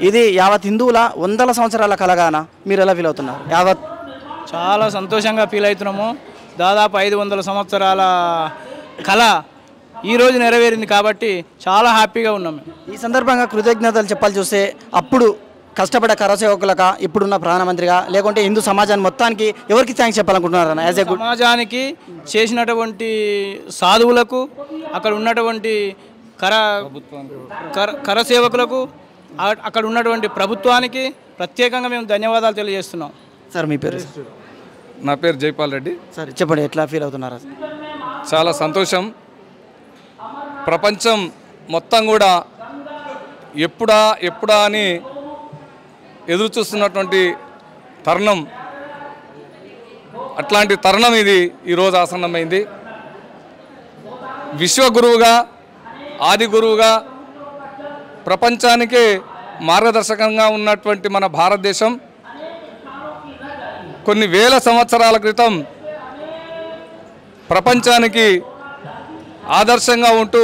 ఇది యావత్ హిందువుల వందల సంవత్సరాల కలగానా? మీరు ఎలా ఫీల్ అవుతున్నారు? యావత్ చాలా సంతోషంగా ఫీల్ అవుతున్నాము. దాదాపు 500 సంవత్సరాల కళ ఈరోజు నెరవేరింది కాబట్టి చాలా హ్యాపీగా ఉన్నాము. ఈ సందర్భంగా కృతజ్ఞతలు చెప్పాలి చూస్తే అప్పుడు కష్టపడే కరసేవకులక ఇప్పుడున్న ప్రధానమంత్రిగా లేకుంటే హిందూ సమాజాన్ని మొత్తానికి ఎవరికి థ్యాంక్స్ చెప్పాలనుకుంటున్నారన్న? యాజ్ ఏ సమాజానికి చేసినటువంటి సాధువులకు, అక్కడ ఉన్నటువంటి కరసేవకులకు, అక్కడ ఉన్నటువంటి ప్రభుత్వానికి ప్రత్యేకంగా మేము ధన్యవాదాలు తెలియజేస్తున్నాం. సార్ మీ పేరు? నా పేరు జైపాల్ రెడ్డి. సార్ చెప్పండి, ఎట్లా ఫీల్ అవుతున్నారు? చాలా సంతోషం. ప్రపంచం మొత్తం కూడా ఎప్పుడా అని ఎదురు చూస్తున్నటువంటి తరుణం, అట్లాంటి తరుణం ఇది ఈరోజు ఆసన్నమైంది. విశ్వగురువుగా, ఆది గురువుగా, ప్రపంచానికే మార్గదర్శకంగా ఉన్నటువంటి మన భారతదేశం కొన్ని వేల సంవత్సరాల క్రితం ప్రపంచానికి ఆదర్శంగా ఉంటూ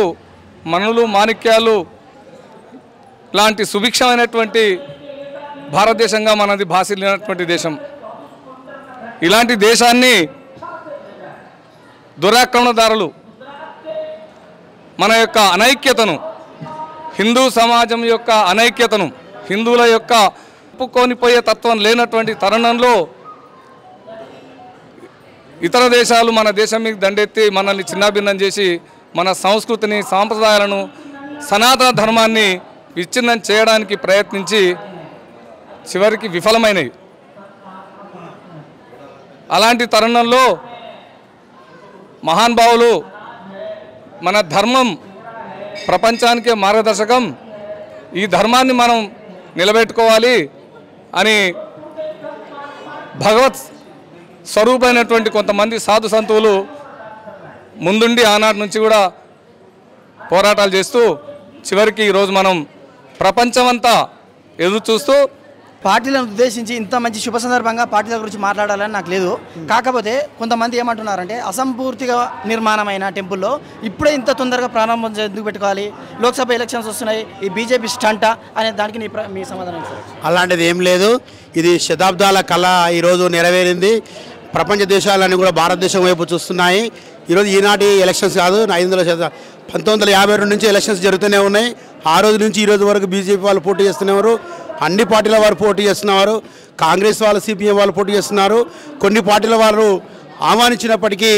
మనులు మాణిక్యాలు లాంటి సుభిక్షమైనటువంటి భారతదేశంగా మనది భాసిల్లినటువంటి దేశం. ఇలాంటి దేశాన్ని దురాక్రమణదారులు మన యొక్క అనైక్యతను, హిందూ సమాజం యొక్క అనైక్యతను, హిందువుల యొక్క ఒప్పుకొనిపోయే తత్వం లేనటువంటి తరుణంలో ఇతర దేశాలు మన దేశం మీద దండెత్తి మనల్ని చిన్నాభిన్నం చేసి మన సంస్కృతిని, సాంప్రదాయాలను, సనాతన ధర్మాన్ని విచ్ఛిన్నం చేయడానికి ప్రయత్నించి చివరికి విఫలమైనవి. అలాంటి తరుణంలో మహానుభావులు మన ధర్మం ప్రపంచానికే మార్గదర్శకం, ఈ ధర్మాన్ని మనం నిలబెట్టుకోవాలి అని భగవత్ స్వరూపమైనటువంటి కొంతమంది సాధు సంతువులు ముందుండి ఆనాటి నుంచి కూడా పోరాటాలు చేస్తూ చివరికి ఈరోజు మనం ప్రపంచమంతా ఎదురు చూస్తూ పార్టీలను ఉద్దేశించి ఇంత మంచి శుభ సందర్భంగా పార్టీల గురించి మాట్లాడాలని నాకు లేదు. కాకపోతే కొంతమంది ఏమంటున్నారంటే అసంపూర్తిగా నిర్మాణమైన టెంపుల్లో ఇప్పుడే ఇంత తొందరగా ప్రారంభం ఎందుకు పెట్టుకోవాలి, లోక్సభ ఎలక్షన్స్ వస్తున్నాయి, ఈ బీజేపీ స్టంటా అనే దానికి మీ సమాధానం? అలాంటిది ఏం లేదు. ఇది శతాబ్దాల కళ ఈరోజు నెరవేరింది. ప్రపంచ దేశాలన్నీ కూడా భారతదేశం వైపు చూస్తున్నాయి. ఈరోజు ఈనాటి ఎలక్షన్స్ కాదు, 1952 నుంచి ఎలక్షన్స్ జరుగుతూనే ఉన్నాయి. ఆ రోజు నుంచి ఈ రోజు వరకు బీజేపీ వాళ్ళు పోటీ చేస్తున్నారు, అన్ని పార్టీల వారు పోటీ చేస్తున్నారు, కాంగ్రెస్ వాళ్ళు, సిపిఎం వాళ్ళు పోటీ చేస్తున్నారు. కొన్ని పార్టీల వారు ఆహ్వానించినప్పటికీ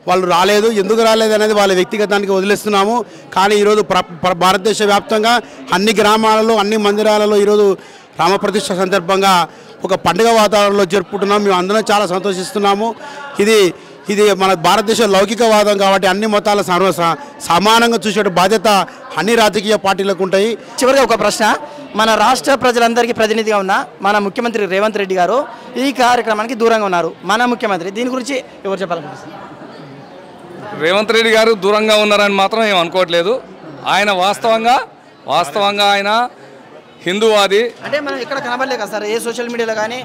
వాళ్ళు రాలేదు. ఎందుకు రాలేదు అనేది వాళ్ళ వ్యక్తిగతానికి వదిలేస్తున్నాము. కానీ ఈరోజు భారతదేశ వ్యాప్తంగా అన్ని గ్రామాలలో, అన్ని మందిరాలలో ఈరోజు రామప్రతిష్ఠ సందర్భంగా ఒక పండుగ వాతావరణంలో జరుపుకుంటున్నాం. మేము అందరం చాలా సంతోషిస్తున్నాము. ఇది మన భారతదేశ లౌకికవాదం కాబట్టి అన్ని మతాల సమానంగా చూసే బాధ్యత అన్ని రాజకీయ పార్టీలకు ఉంటాయి. చివరిగా ఒక ప్రశ్న, మన రాష్ట్ర ప్రజలందరికీ ప్రతినిధిగా ఉన్న మన ముఖ్యమంత్రి రేవంత్ రెడ్డి గారు ఈ కార్యక్రమానికి దూరంగా ఉన్నారు. మన ముఖ్యమంత్రి దీని గురించి ఎవరు చెప్పాలనుకుంటున్నారు? రేవంత్ రెడ్డి గారు దూరంగా ఉన్నారని మాత్రం ఏం అనుకోవట్లేదు. ఆయన వాస్తవంగా ఆయన హిందూవాది. అంటే మనం ఇక్కడ కనబడలే కదా సార్, ఏ సోషల్ మీడియాలో కానీ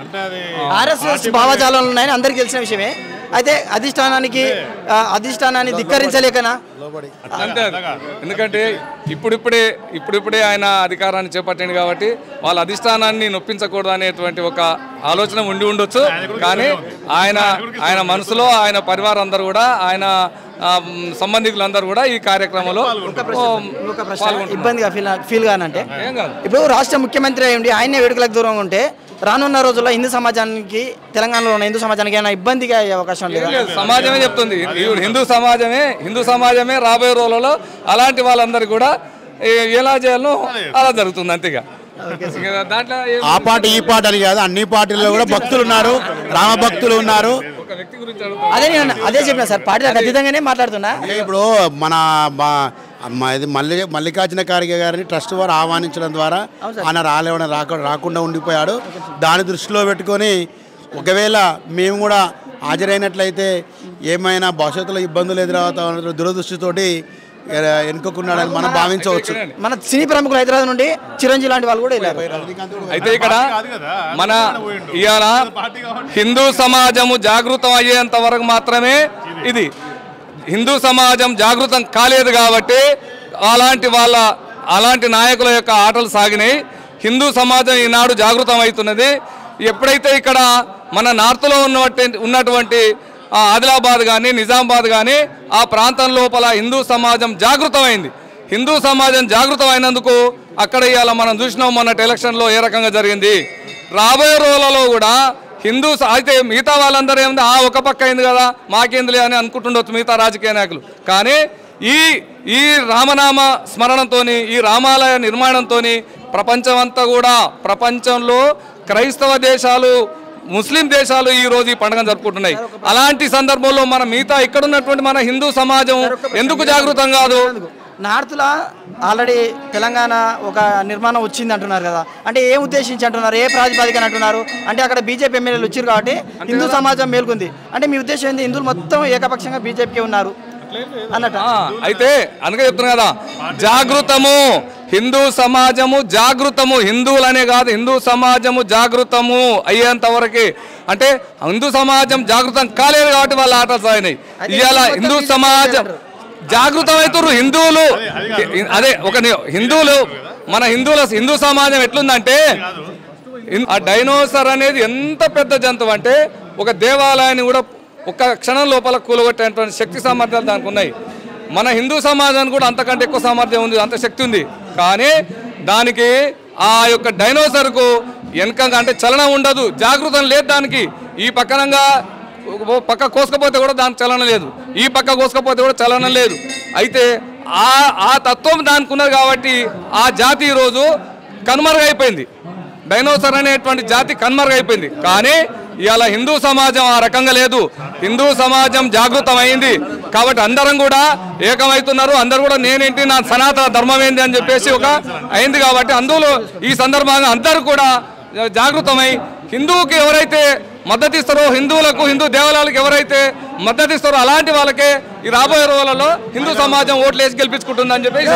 ఆర్ఎస్ఎస్ భావజాలాలు ఉన్నాయని అందరికీ తెలిసిన విషయమే. అయితే అధిష్టానాన్ని ధిక్కరించలేకనా? ఎందుకంటే ఇప్పుడిప్పుడే ఆయన అధికారాన్ని చేపట్టింది కాబట్టి వాళ్ళ అధిష్టానాన్ని నొప్పించకూడదు అనేటువంటి ఒక ఆలోచన ఉండొచ్చు. కానీ ఆయన మనసులో ఆయన పరివారం అందరూ కూడా, ఆయన సంబంధికులందరూ కూడా ఈ కార్యక్రమంలో ఇబ్బందిగా ఫీల్ గానంటే, ఇప్పుడు రాష్ట్ర ముఖ్యమంత్రి అయ్యండి ఆయనే వేడుకలకు దూరంగా ఉంటే రానున్న రోజుల్లో హిందూ సమాజానికి, తెలంగాణలో ఉన్న హిందూ సమాజానికి ఏమైనా ఇబ్బందిగా అయ్యే అవకాశం లేదు? సమాజమే చెప్తుంది, హిందూ సమాజమే రాబోయే రోజులలో అలాంటి వాళ్ళందరూ కూడా ఎలా చేయాలో అలా జరుగుతుంది. అంతేగా దాంట్లో ఆ పార్టీ ఈ పార్టీ అని కాదు, అన్ని పార్టీల్లో కూడా భక్తులు ఉన్నారు, రామ భక్తులు ఉన్నారు. అదే చెప్పిన సార్, పార్టీలకు అతీతంగానే మాట్లాడుతున్నా. ఇప్పుడు ఇది మల్లికార్జున ఖార్గే గారిని ట్రస్ట్ వారు ఆహ్వానించడం ద్వారా ఆయన రాకుండా ఉండిపోయాడు. దాని దృష్టిలో పెట్టుకొని ఒకవేళ మేము కూడా హాజరైనట్లయితే ఏమైనా భవిష్యత్తులో ఇబ్బందులు ఎదురవుతా దురదృష్టితోటి ఎన్నుకున్నాడని మనం భావించవచ్చు. మన సినీ ప్రముఖులు హైదరాబాద్ నుండి చిరంజీవి లాంటి వాళ్ళు కూడా వెళ్ళారు. అయితే ఇక్కడ మన ఇవాళ హిందూ సమాజము జాగృతం అయ్యేంత వరకు మాత్రమే ఇది. హిందూ సమాజం జాగృతం కాలేదు కాబట్టి అలాంటి నాయకుల యొక్క ఆటలు సాగినాయి. హిందూ సమాజం ఈనాడు జాగృతం అవుతున్నది. ఎప్పుడైతే ఇక్కడ మన నార్త్లో ఉన్నటువంటి ఆదిలాబాద్ కానీ నిజామాబాద్ కానీ ఆ ప్రాంతం లోపల హిందూ సమాజం జాగృతమైంది. హిందూ సమాజం జాగృతమైనందుకు అక్కడ ఇవాళ మనం చూసినాం మొన్నటి ఎలక్షన్లో ఏ రకంగా జరిగింది. రాబోయే రోజులలో కూడా హిందూ అయితే మిగతా వాళ్ళందరూ ఏముంది ఒక పక్క అయింది కదా మాకేందులే అని అనుకుంటుండొచ్చు మిగతా రాజకీయ నాయకులు. కానీ ఈ రామనామ స్మరణంతో ఈ రామాలయ నిర్మాణంతో ప్రపంచంలో క్రైస్తవ దేశాలు ముస్లిం దేశాలు ఈ రోజు ఈ పండుగను జరుపుకుంటున్నాయి. అలాంటి సందర్భంలో మన మిగతా ఇక్కడ ఉన్నటువంటి మన హిందూ సమాజం ఎందుకు జాగృతం కాదు? నార్త్లో ఆల్రెడీ తెలంగాణ ఒక నిర్మాణం వచ్చింది అంటున్నారు కదా, అంటే ఏం ఉద్దేశించి అంటున్నారు, ఏ ప్రాతిపదికన అంటున్నారు? అంటే అక్కడ బీజేపీ ఎమ్మెల్యేలు వచ్చారు కాబట్టి హిందూ సమాజం మేల్కొంది అంటే మీ ఉద్దేశం ఏంది? హిందువులు మొత్తం ఏకపక్షంగా బీజేపీకి ఉన్నారు అన్నట్టు. అయితే అందుకే చెప్తున్నా కదా, జాగృతము హిందూ సమాజము జాగృతము, హిందువులనే కాదు హిందూ సమాజము జాగృతము అయ్యేంత వరకే. అంటే హిందూ సమాజం జాగృతం కాలేదు కాబట్టి వాళ్ళ ఆటలు సాగినాయి. ఇవాళ హిందూ సమాజం జాగృతం అవుతారు హిందువులు. అదే ఒక హిందువులు మన హిందూ సమాజం ఎట్లుందంటే ఆ డైనోసార్ అనేది ఎంత పెద్ద జంతువు అంటే ఒక దేవాలయాన్ని కూడా ఒక్క క్షణం లోపల కూలగొట్టేటువంటి శక్తి సామర్థ్యాలు దానికి ఉన్నాయి. మన హిందూ సమాజానికి కూడా అంతకంటే ఎక్కువ సామర్థ్యం ఉంది, అంత శక్తి ఉంది. కానీ దానికి ఆ యొక్క డైనోసార్కు వెనకంగా అంటే చలనం ఉండదు, జాగృతం లేదు దానికి. ఈ పక్కనంగా పక్క కోసుకపోతే కూడా దానికి చలనం లేదు, ఈ పక్క కోసుకపోతే కూడా చలనం లేదు. అయితే ఆ తత్వం దానికి ఉన్నది కాబట్టి ఆ జాతి ఈరోజు కనుమరుగైపోయింది. డైనోసార్ అనేటువంటి జాతి కనుమరుగైపోయింది. కానీ ఇవాళ హిందూ సమాజం ఆ రకంగా లేదు, హిందూ సమాజం జాగృతం అయింది కాబట్టి అందరం కూడా ఏకమవుతున్నారు. అందరూ కూడా నేనేంటి నా సనాతన ధర్మం ఏంటి అని చెప్పేసి ఒక అయింది కాబట్టి అందులో ఈ సందర్భంగా అందరూ కూడా జాగృతమై హిందువుకి ఎవరైతే మద్దతు ఇస్తారో, హిందువులకు హిందూ దేవాలయాలకు ఎవరైతే మద్దతు ఇస్తారో అలాంటి వాళ్ళకే ఈ రాబోయే రోజులలో హిందూ సమాజం ఓట్లు వేసి గెలిపించుకుంటుందని చెప్పేసి